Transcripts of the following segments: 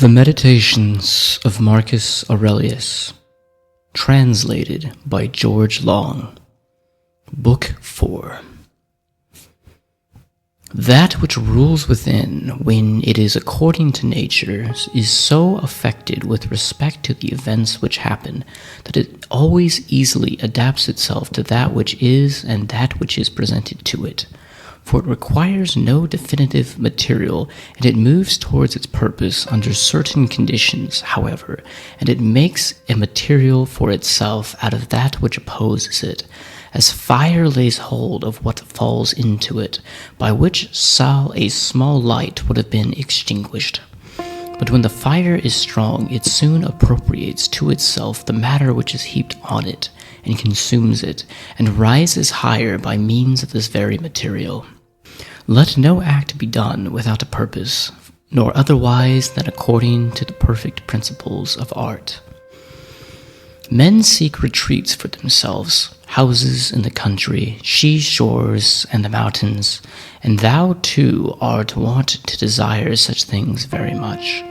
The Meditations of Marcus Aurelius, translated by George Long, Book 4. That which rules within, when it is according to nature, is so affected with respect to the events which happen, that it always easily adapts itself to that which is and that which is presented to it. For it requires no definitive material, and it moves towards its purpose under certain conditions, however, and it makes a material for itself out of that which opposes it, as fire lays hold of what falls into it, by which a small light would have been extinguished. But when the fire is strong, it soon appropriates to itself the matter which is heaped on it, and consumes it, and rises higher by means of this very material. Let no act be done without a purpose, nor otherwise than according to the perfect principles of art. Men seek retreats for themselves, houses in the country, shores and the mountains, and thou too art wont to desire such things very much.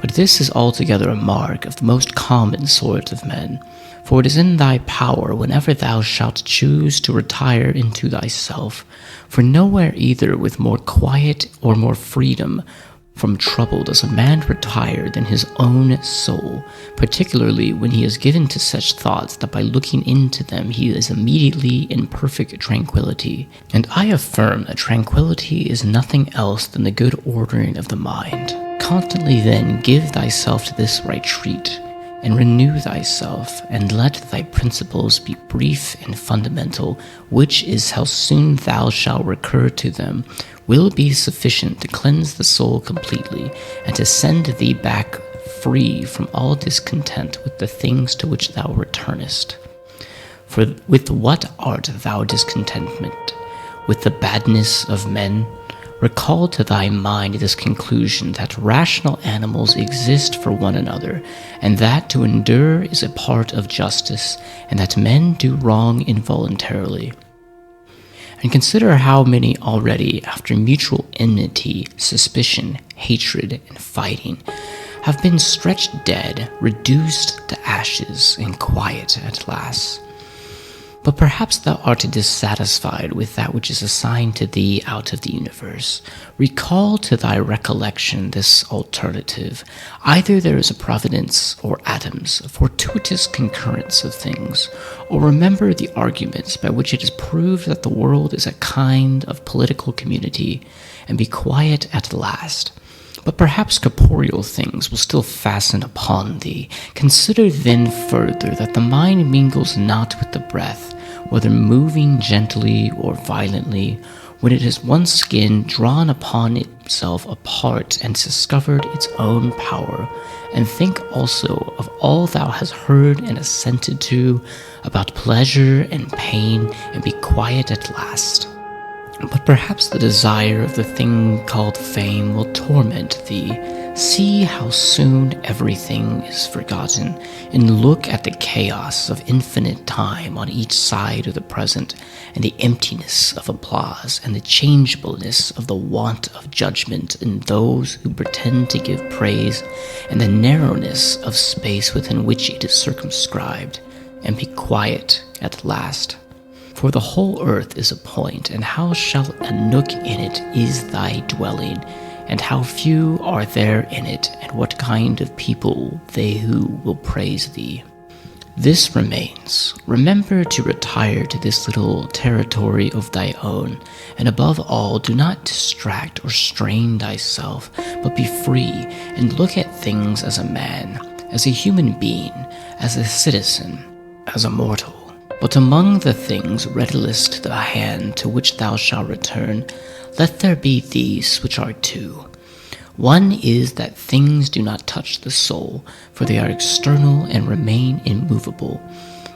But this is altogether a mark of the most common sort of men, for it is in thy power whenever thou shalt choose to retire into thyself, for nowhere either with more quiet or more freedom from trouble does a man retire than his own soul, particularly when he is given to such thoughts that by looking into them he is immediately in perfect tranquillity. And I affirm that tranquillity is nothing else than the good ordering of the mind. Constantly then give thyself to this retreat, and renew thyself, and let thy principles be brief and fundamental, which is how soon thou shalt recur to them, will be sufficient to cleanse the soul completely, and to send thee back free from all discontent with the things to which thou returnest. For with what art thou discontentment? With the badness of men? Recall to thy mind this conclusion, that rational animals exist for one another, and that to endure is a part of justice, and that men do wrong involuntarily. And consider how many already, after mutual enmity, suspicion, hatred, and fighting, have been stretched dead, reduced to ashes, and quiet at last. But perhaps thou art dissatisfied with that which is assigned to thee out of the universe. Recall to thy recollection this alternative. Either there is a providence or atoms, a fortuitous concurrence of things, or remember the arguments by which it is proved that the world is a kind of political community, and be quiet at last. But perhaps corporeal things will still fasten upon thee. Consider then further that the mind mingles not with the breath, whether moving gently or violently, when it has once again drawn upon itself apart and discovered its own power. And think also of all thou hast heard and assented to about pleasure and pain, and be quiet at last. But perhaps the desire of the thing called fame will torment thee. See how soon everything is forgotten, and look at the chaos of infinite time on each side of the present, and the emptiness of applause, and the changeableness of the want of judgment in those who pretend to give praise, and the narrowness of space within which it is circumscribed, and be quiet at last. For the whole earth is a point, and how shall a nook in it is thy dwelling, and how few are there in it, and what kind of people they who will praise thee. This remains. Remember to retire to this little territory of thy own, and above all do not distract or strain thyself, but be free, and look at things as a man, as a human being, as a citizen, as a mortal. But among the things readiest to the hand to which thou shalt return, let there be these which are two. One is that things do not touch the soul, for they are external and remain immovable,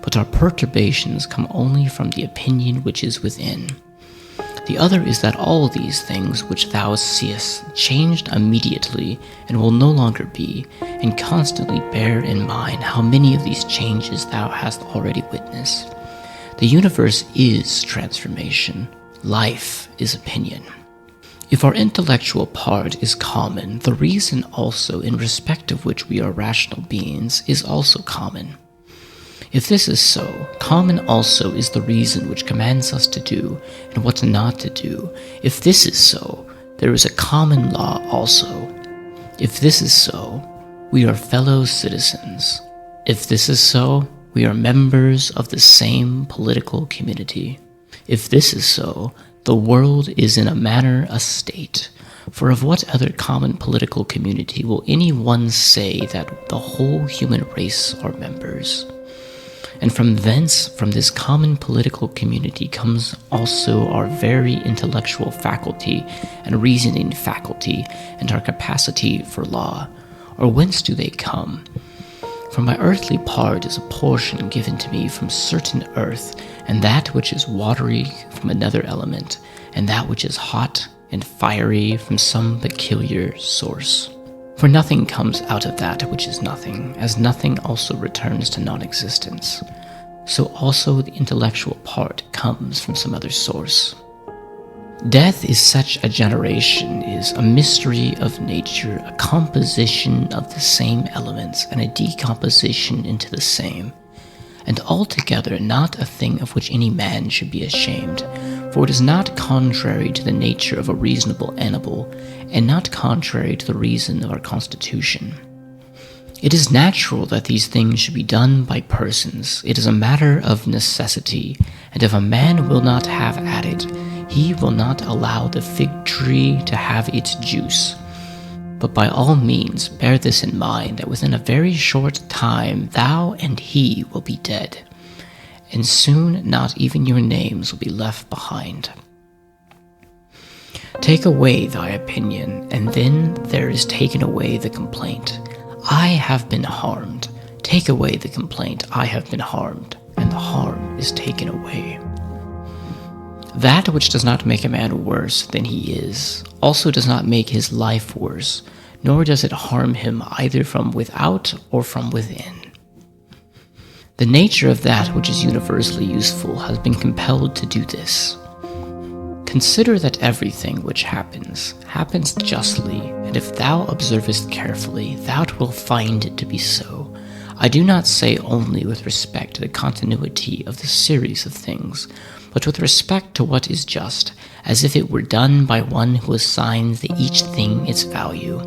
but our perturbations come only from the opinion which is within. The other is that all these things which thou seest changed immediately and will no longer be, and constantly bear in mind how many of these changes thou hast already witnessed. The universe is transformation. Life is opinion. If our intellectual part is common, the reason also in respect of which we are rational beings is also common. If this is so, common also is the reason which commands us to do and what not to do. If this is so, there is a common law also. If this is so, we are fellow citizens. If this is so, we are members of the same political community. If this is so, the world is in a manner a state. For of what other common political community will any one say that the whole human race are members? And from thence, from this common political community, comes also our very intellectual faculty and reasoning faculty and our capacity for law. Or whence do they come? For my earthly part is a portion given to me from certain earth, and that which is watery from another element, and that which is hot and fiery from some peculiar source. For nothing comes out of that which is nothing, as nothing also returns to non-existence. So also the intellectual part comes from some other source. Death is such a generation, is a mystery of nature, a composition of the same elements, and a decomposition into the same, and altogether not a thing of which any man should be ashamed, for it is not contrary to the nature of a reasonable animal, and not contrary to the reason of our constitution. It is natural that these things should be done by persons. It is a matter of necessity, and if a man will not have at it, he will not allow the fig tree to have its juice. But by all means bear this in mind, that within a very short time thou and he will be dead, and soon not even your names will be left behind. Take away thy opinion, and then there is taken away the complaint. I have been harmed. Take away the complaint. I have been harmed, and the harm is taken away. That which does not make a man worse than he is, also does not make his life worse, nor does it harm him either from without or from within. The nature of that which is universally useful has been compelled to do this. Consider that everything which happens justly, and if thou observest carefully, thou wilt find it to be so. I do not say only with respect to the continuity of the series of things, but with respect to what is just, as if it were done by one who assigns to each thing its value.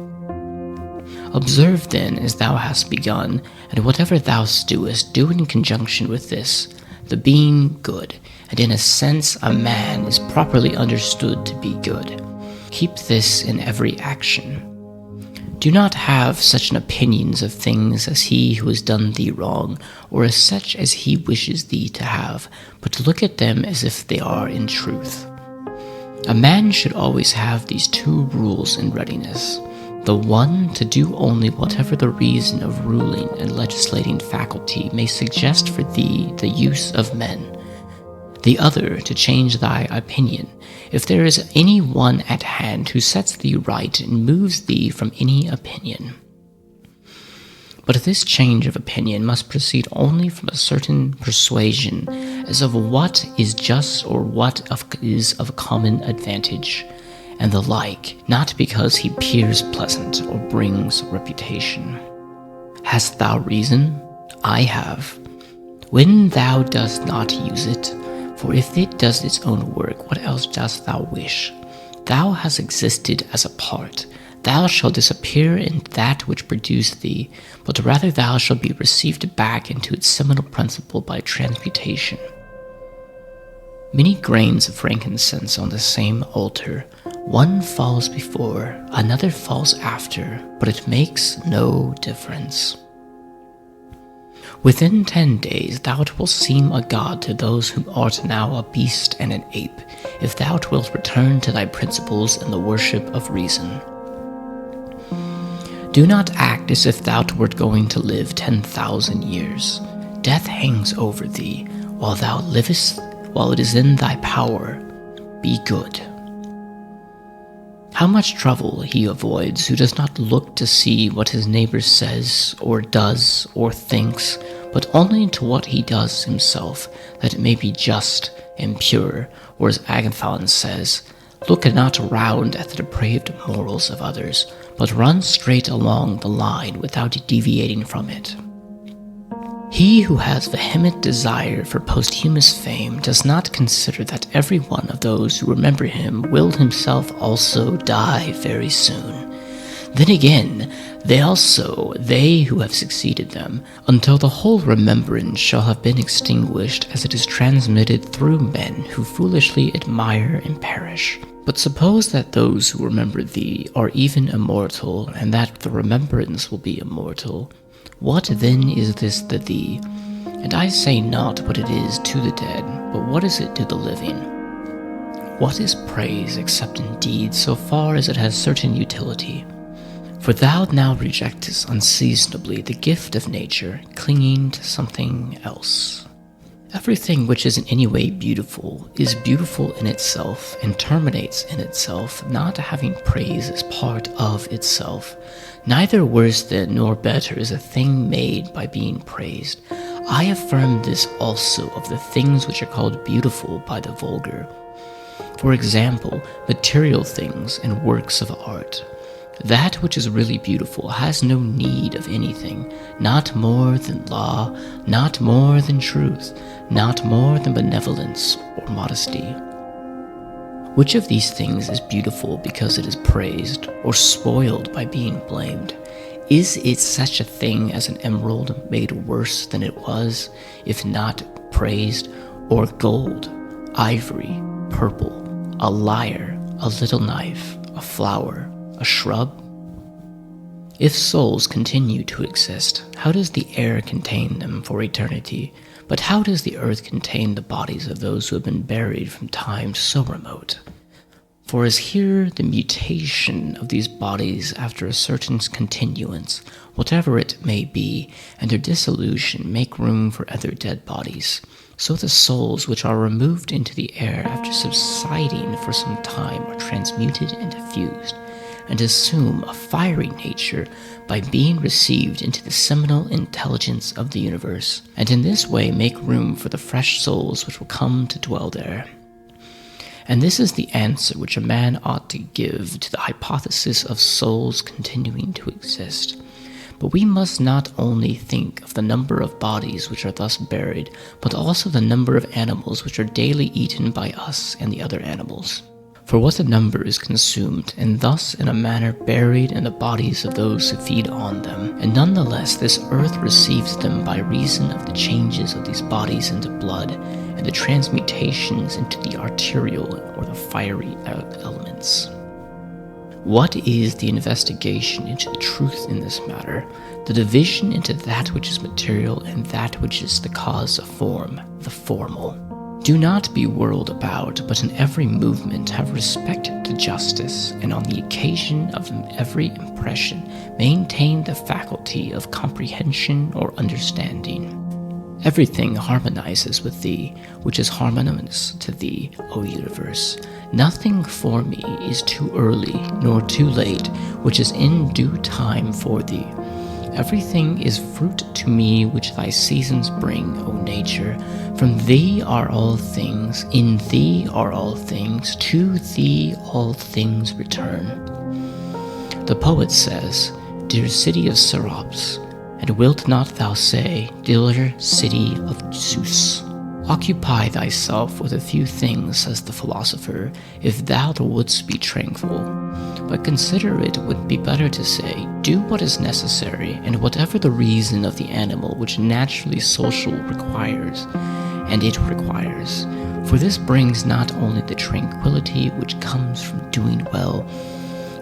Observe then as thou hast begun, and whatever thou doest, do in conjunction with this, the being good, and in a sense a man is properly understood to be good. Keep this in every action. Do not have such an opinions of things as he who has done thee wrong, or as such as he wishes thee to have, but look at them as if they are in truth. A man should always have these two rules in readiness. The one, to do only whatever the reason of ruling and legislating faculty may suggest for thee the use of men. The other, to change thy opinion, if there is any one at hand who sets thee right and moves thee from any opinion. But this change of opinion must proceed only from a certain persuasion as of what is just or what is of common advantage, and the like, not because he appears pleasant or brings reputation. Hast thou reason? I have. When thou dost not use it, for if it does its own work, what else dost thou wish? Thou hast existed as a part. Thou shalt disappear in that which produced thee, but rather thou shalt be received back into its seminal principle by transmutation. Many grains of frankincense on the same altar, one falls before, another falls after, but it makes no difference. Within 10 days thou wilt seem a god to those who art now a beast and an ape, if thou wilt return to thy principles and the worship of reason. Do not act as if thou wert going to live 10,000 years. Death hangs over thee, while thou livest, while it is in thy power. Be good. How much trouble he avoids who does not look to see what his neighbor says, or does, or thinks, but only to what he does himself, that it may be just and pure, or as Agathon says, Look not round at the depraved morals of others, but run straight along the line without deviating from it. He who has vehement desire for posthumous fame does not consider that every one of those who remember him will himself also die very soon. Then again, they who have succeeded them, until the whole remembrance shall have been extinguished as it is transmitted through men who foolishly admire and perish. But suppose that those who remember thee are even immortal, and that the remembrance will be immortal. What then is this to thee? And I say not what it is to the dead, but what is it to the living? What is praise except indeed so far as it has certain utility? For thou now rejectest unseasonably the gift of nature, clinging to something else. Everything which is in any way beautiful is beautiful in itself and terminates in itself, not having praise as part of itself. Neither worse than nor better is a thing made by being praised. I affirm this also of the things which are called beautiful by the vulgar. For example, material things and works of art. That which is really beautiful has no need of anything, not more than law, not more than truth, not more than benevolence or modesty. Which of these things is beautiful because it is praised, or spoiled by being blamed? Is it such a thing as an emerald made worse than it was, if not praised, or gold, ivory, purple, a lyre, a little knife, a flower, a shrub? If souls continue to exist, how does the air contain them for eternity? But how does the earth contain the bodies of those who have been buried from times so remote? For as here the mutation of these bodies after a certain continuance, whatever it may be, and their dissolution make room for other dead bodies, so the souls which are removed into the air after subsiding for some time are transmuted and diffused, and assume a fiery nature by being received into the seminal intelligence of the universe, and in this way make room for the fresh souls which will come to dwell there. And this is the answer which a man ought to give to the hypothesis of souls continuing to exist. But we must not only think of the number of bodies which are thus buried, but also the number of animals which are daily eaten by us and the other animals. For what a number is consumed, and thus in a manner buried in the bodies of those who feed on them, and nonetheless this earth receives them by reason of the changes of these bodies into blood, and the transmutations into the arterial or the fiery elements. What is the investigation into the truth in this matter? The division into that which is material and that which is the cause of form, the formal. Do not be whirled about, but in every movement have respect to justice, and on the occasion of every impression maintain the faculty of comprehension or understanding. Everything harmonizes with thee, which is harmonious to thee, O universe. Nothing for me is too early nor too late, which is in due time for thee. Everything is fruit to me which thy seasons bring, O nature. From thee are all things, in thee are all things, to thee all things return. The poet says, Dear city of Serops, and wilt not thou say, Dear city of Zeus? Occupy thyself with a few things, says the philosopher, if thou wouldst be tranquil. But consider it would be better to say, do what is necessary, and whatever the reason of the animal which naturally social requires, and it requires. For this brings not only the tranquility which comes from doing well,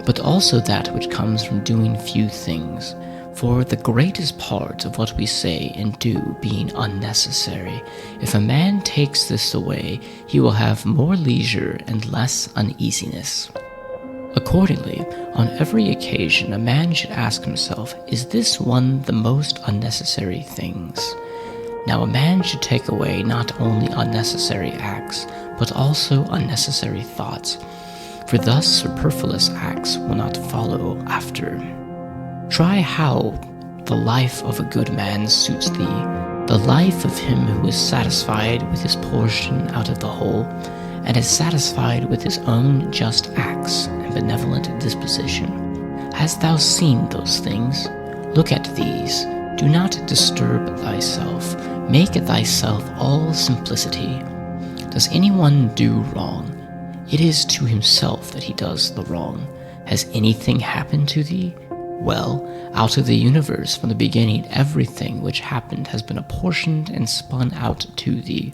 but also that which comes from doing few things. For the greatest part of what we say and do being unnecessary, if a man takes this away, he will have more leisure and less uneasiness. Accordingly, on every occasion a man should ask himself, is this one the most unnecessary things? Now a man should take away not only unnecessary acts, but also unnecessary thoughts, for thus superfluous acts will not follow after. Try how the life of a good man suits thee, the life of him who is satisfied with his portion out of the whole, and is satisfied with his own just acts and benevolent disposition. Hast thou seen those things? Look at these. Do not disturb thyself. Make thyself all simplicity. Does anyone do wrong? It is to himself that he does the wrong. Has anything happened to thee? Well, out of the universe from the beginning, everything which happened has been apportioned and spun out to thee.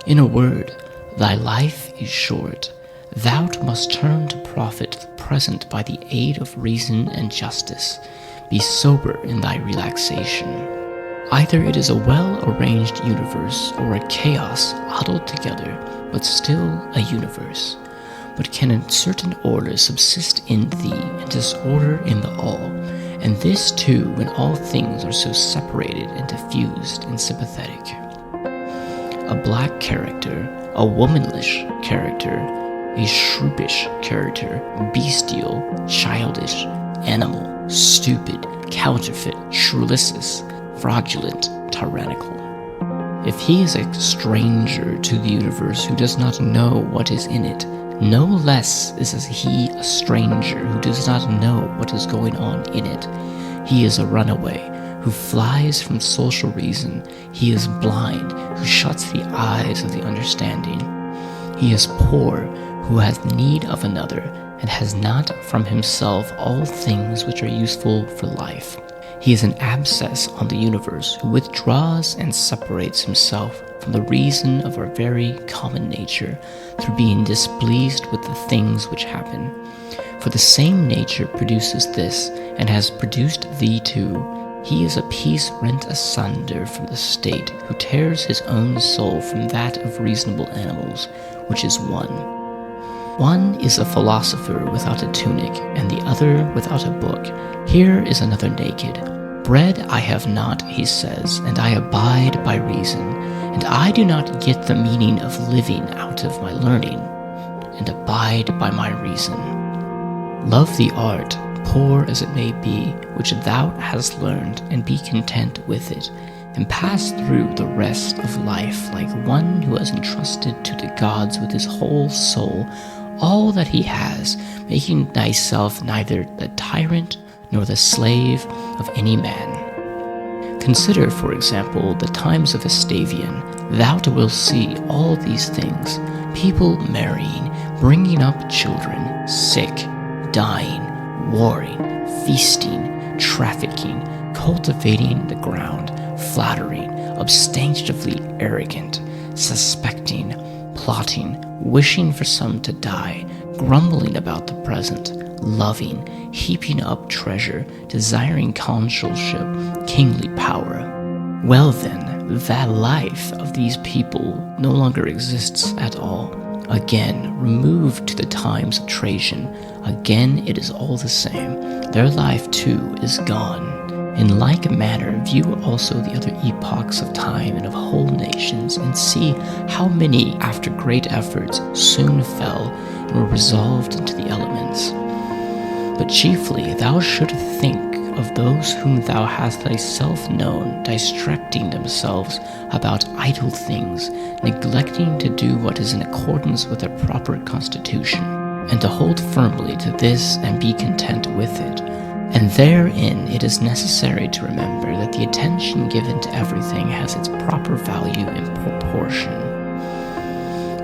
In a word, thy life is short. Thou must turn to profit the present by the aid of reason and justice. Be sober in thy relaxation. Either it is a well-arranged universe or a chaos huddled together, but still a universe. But can a certain order subsist in thee and disorder in the all, and this too when all things are so separated and diffused and sympathetic? A black character, a womanish character, a shrewish character, bestial, childish, animal, stupid, counterfeit, shrewdlicious, fraudulent, tyrannical. If he is a stranger to the universe who does not know what is in it, no less is he a stranger who does not know what is going on in it. He is a runaway who flies from social reason. He is blind who shuts the eyes of the understanding. He is poor who has need of another and has not from himself all things which are useful for life. He is an abscess on the universe who withdraws and separates himself from the reason of our very common nature through being displeased with the things which happen. For the same nature produces this and has produced thee too. He is a piece rent asunder from the state who tears his own soul from that of reasonable animals, which is one. One is a philosopher without a tunic, and the other without a book. Here is another naked. Bread I have not, he says, and I abide by reason, and I do not get the meaning of living out of my learning, and abide by my reason. Love the art, poor as it may be, which thou hast learned, and be content with it, and pass through the rest of life like one who has entrusted to the gods with his whole soul all that he has, making thyself neither the tyrant nor the slave of any man. Consider, for example, the times of Vespasian. Thou wilt see all these things: people marrying, bringing up children, sick, dying, warring, feasting, trafficking, cultivating the ground, flattering, obstinately arrogant, suspecting, plotting, wishing for some to die, grumbling about the present, loving, heaping up treasure, desiring consulship, kingly power. Well then, that life of these people no longer exists at all. Again, removed to the times of Trajan, again it is all the same. Their life too is gone. In like manner, view also the other epochs of time and of whole nations, and see how many, after great efforts, soon fell and were resolved into the elements. But chiefly thou shouldst think of those whom thou hast thyself known, distracting themselves about idle things, neglecting to do what is in accordance with their proper constitution, and to hold firmly to this and be content with it. And therein it is necessary to remember that the attention given to everything has its proper value in proportion.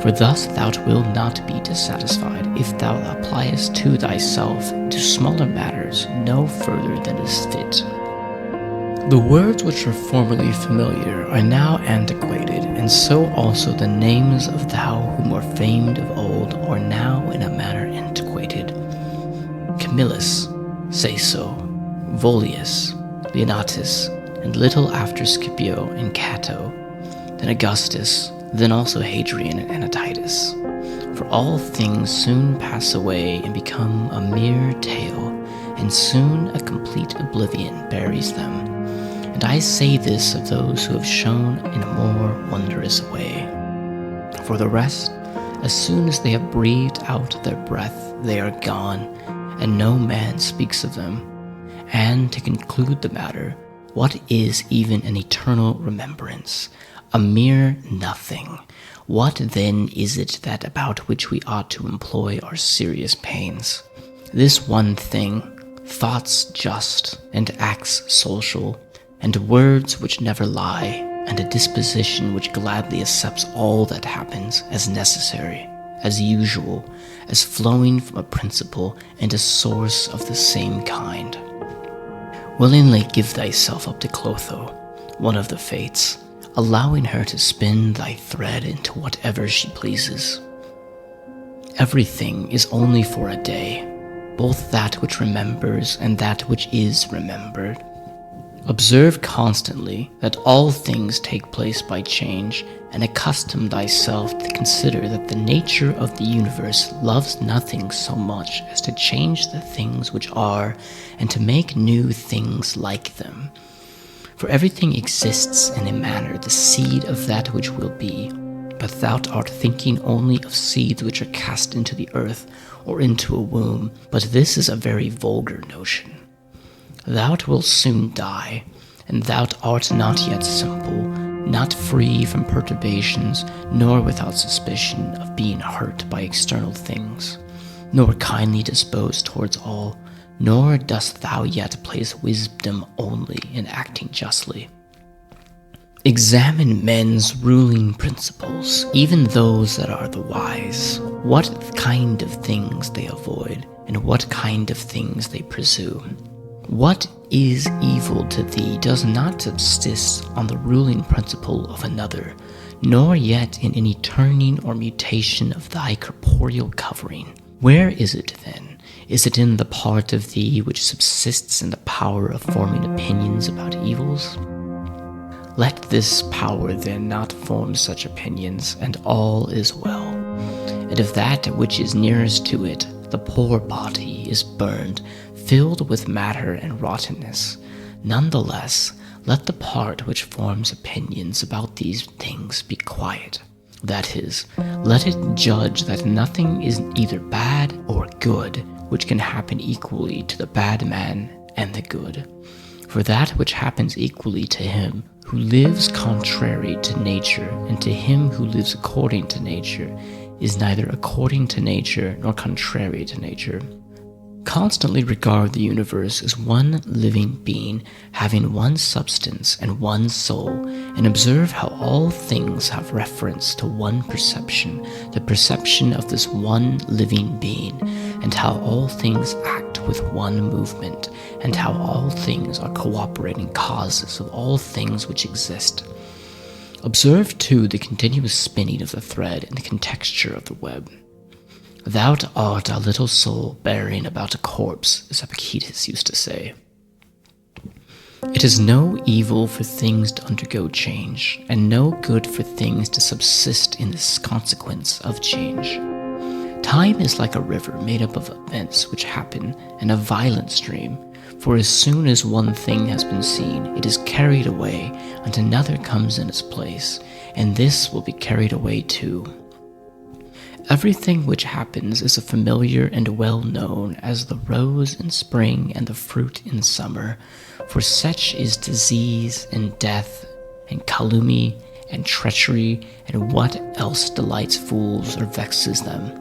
For thus thou wilt not be dissatisfied if thou appliest to thyself to smaller matters no further than is fit. The words which were formerly familiar are now antiquated, and so also the names of thou whom were famed of old are now in a manner antiquated. Camillus, Saso, Volius, Leonatus, and little after Scipio and Cato, then Augustus, then also Hadrian and Titus. For all things soon pass away and become a mere tale, and soon a complete oblivion buries them. And I say this of those who have shone in a more wondrous way. For the rest, as soon as they have breathed out their breath, they are gone, and no man speaks of them. And to conclude the matter, what is even an eternal remembrance? A mere nothing. What then is it that about which we ought to employ our serious pains? This one thing, thoughts just, and acts social, and words which never lie, and a disposition which gladly accepts all that happens as necessary, as usual, as flowing from a principle and a source of the same kind. Willingly give thyself up to Clotho, one of the Fates, allowing her to spin thy thread into whatever she pleases. Everything is only for a day, both that which remembers and that which is remembered. Observe constantly that all things take place by change, and accustom thyself to consider that the nature of the universe loves nothing so much as to change the things which are, and to make new things like them. For everything exists in a manner the seed of that which will be, but thou art thinking only of seeds which are cast into the earth or into a womb, but this is a very vulgar notion. Thou wilt soon die, and thou art not yet simple, not free from perturbations, nor without suspicion of being hurt by external things, nor kindly disposed towards all, nor dost thou yet place wisdom only in acting justly. Examine men's ruling principles, even those that are the wise, what kind of things they avoid, and what kind of things they pursue. What is evil to thee does not subsist on the ruling principle of another, nor yet in any turning or mutation of thy corporeal covering. Where is it then? Is it in the part of thee which subsists in the power of forming opinions about evils? Let this power then not form such opinions, and all is well. And if that which is nearest to it, the poor body, is burned, filled with matter and rottenness, nonetheless, let the part which forms opinions about these things be quiet. That is, let it judge that nothing is either bad or good which can happen equally to the bad man and the good. For that which happens equally to him who lives contrary to nature and to him who lives according to nature is neither according to nature nor contrary to nature. Constantly regard the universe as one living being having one substance and one soul, and observe how all things have reference to one perception, the perception of this one living being, and how all things act with one movement, and how all things are cooperating causes of all things which exist. Observe too the continuous spinning of the thread and the contexture of the web. Thou art a little soul bearing about a corpse, as Epictetus used to say. It is no evil for things to undergo change, and no good for things to subsist in this consequence of change. Time is like a river made up of events which happen, and a violent stream, for as soon as one thing has been seen, it is carried away, and another comes in its place, and this will be carried away too. Everything which happens is familiar and well known as the rose in spring and the fruit in summer, for such is disease and death and calumny and treachery and what else delights fools or vexes them.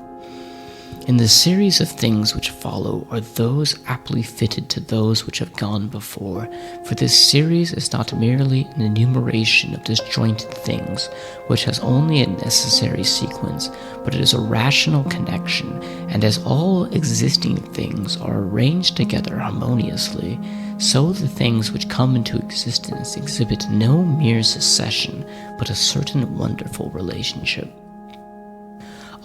In the series of things which follow are those aptly fitted to those which have gone before, for this series is not merely an enumeration of disjointed things, which has only a necessary sequence, but it is a rational connection, and as all existing things are arranged together harmoniously, so the things which come into existence exhibit no mere succession, but a certain wonderful relationship.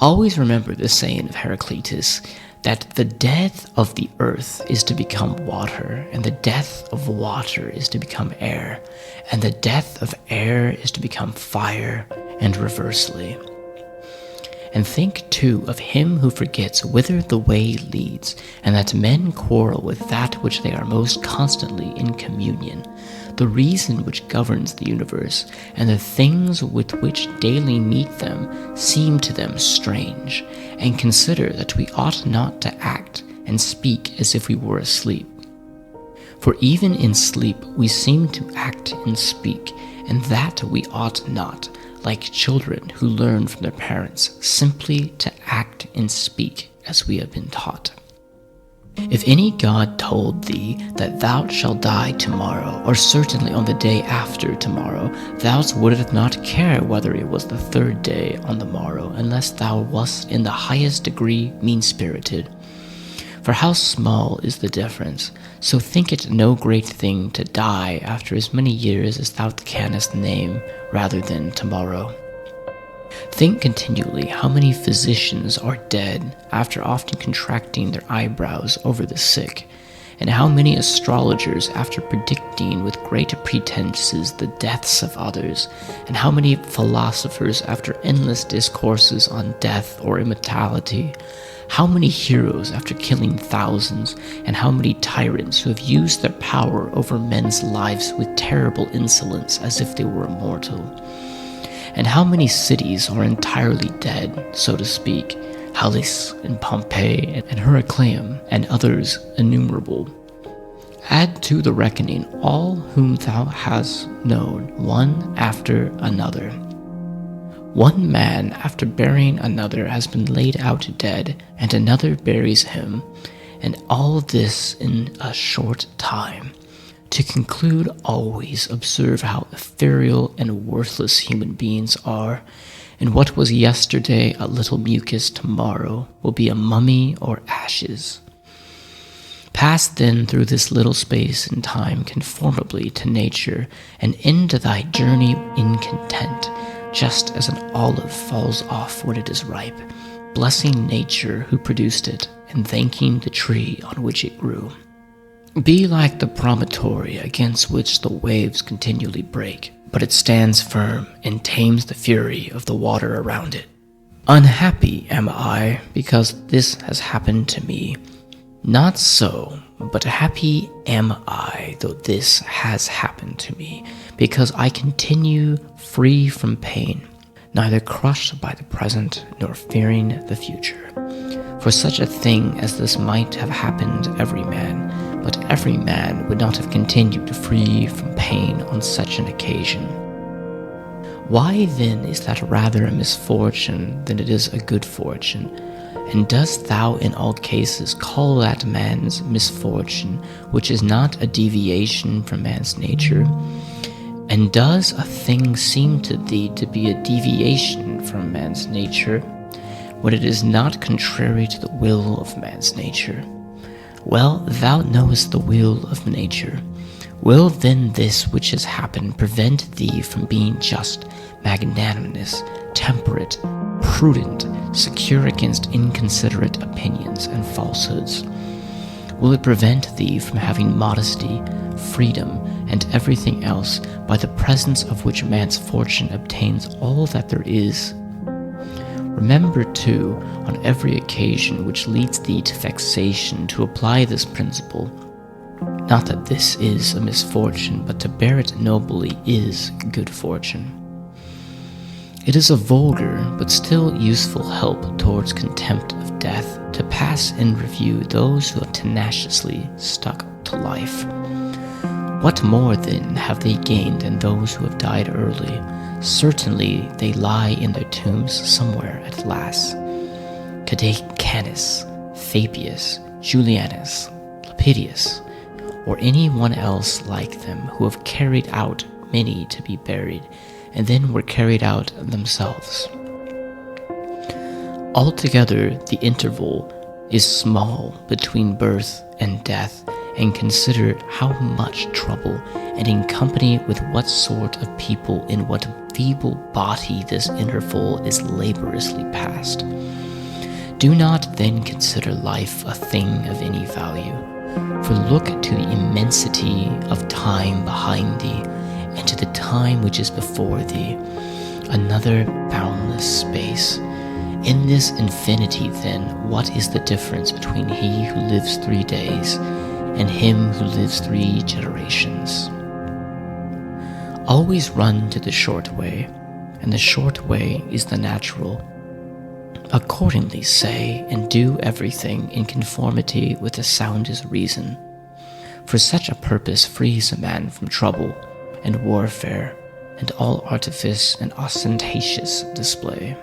Always remember the saying of Heraclitus, that the death of the earth is to become water, and the death of water is to become air, and the death of air is to become fire, and reversely. And think too of him who forgets whither the way leads, and that men quarrel with that which they are most constantly in communion, the reason which governs the universe, and the things with which daily meet them seem to them strange, and consider that we ought not to act and speak as if we were asleep. For even in sleep we seem to act and speak, and that we ought not, like children who learn from their parents, simply to act and speak as we have been taught. If any god told thee that thou shalt die tomorrow, or certainly on the day after tomorrow, thou wouldst not care whether it was the third day on the morrow, unless thou wast in the highest degree mean-spirited. For how small is the difference, so think it no great thing to die after as many years as thou canst name, rather than tomorrow. Think continually how many physicians are dead after often contracting their eyebrows over the sick, and how many astrologers after predicting with great pretenses the deaths of others, and how many philosophers after endless discourses on death or immortality, how many heroes after killing thousands, and how many tyrants who have used their power over men's lives with terrible insolence as if they were immortal. And how many cities are entirely dead, so to speak, Halys and Pompeii and Heracleum, and others innumerable. Add to the reckoning all whom thou hast known, one after another. One man after burying another has been laid out dead, and another buries him, and all this in a short time. To conclude, always observe how ethereal and worthless human beings are, and what was yesterday a little mucus tomorrow will be a mummy or ashes. Pass then through this little space in time conformably to nature, and end thy journey in content, just as an olive falls off when it is ripe, blessing nature who produced it, and thanking the tree on which it grew. Be like the promontory against which the waves continually break, but it stands firm and tames the fury of the water around it. Unhappy am I, because this has happened to me. Not so, but happy am I, though this has happened to me, because I continue free from pain, neither crushed by the present nor fearing the future. For such a thing as this might have happened to every man, but every man would not have continued free from pain on such an occasion. Why then is that rather a misfortune than it is a good fortune? And dost thou in all cases call that man's misfortune, which is not a deviation from man's nature? And does a thing seem to thee to be a deviation from man's nature, when it is not contrary to the will of man's nature? Well, thou knowest the will of nature. Will then this which has happened prevent thee from being just, magnanimous, temperate, prudent, secure against inconsiderate opinions and falsehoods? Will it prevent thee from having modesty, freedom, and everything else, by the presence of which man's fortune obtains all that there is? Remember, too, on every occasion which leads thee to vexation, to apply this principle. Not that this is a misfortune, but to bear it nobly is good fortune. It is a vulgar, but still useful help towards contempt of death, to pass in review those who have tenaciously stuck to life. What more, then, have they gained than those who have died early? Certainly they lie in their tombs somewhere at last. Cadecanus, Fabius, Julianus, Lepidus, or any one else like them, who have carried out many to be buried, and then were carried out themselves. Altogether the interval is small between birth and death, and consider how much trouble, and in company with what sort of people in what feeble body this interval is laboriously passed. Do not then consider life a thing of any value, for look to the immensity of time behind thee, and to the time which is before thee, another boundless space. In this infinity, then, what is the difference between he who lives 3 days and him who lives 3 generations? Always run to the short way, and the short way is the natural. Accordingly say and do everything in conformity with the soundest reason. For such a purpose frees a man from trouble and warfare, and all artifice and ostentatious display.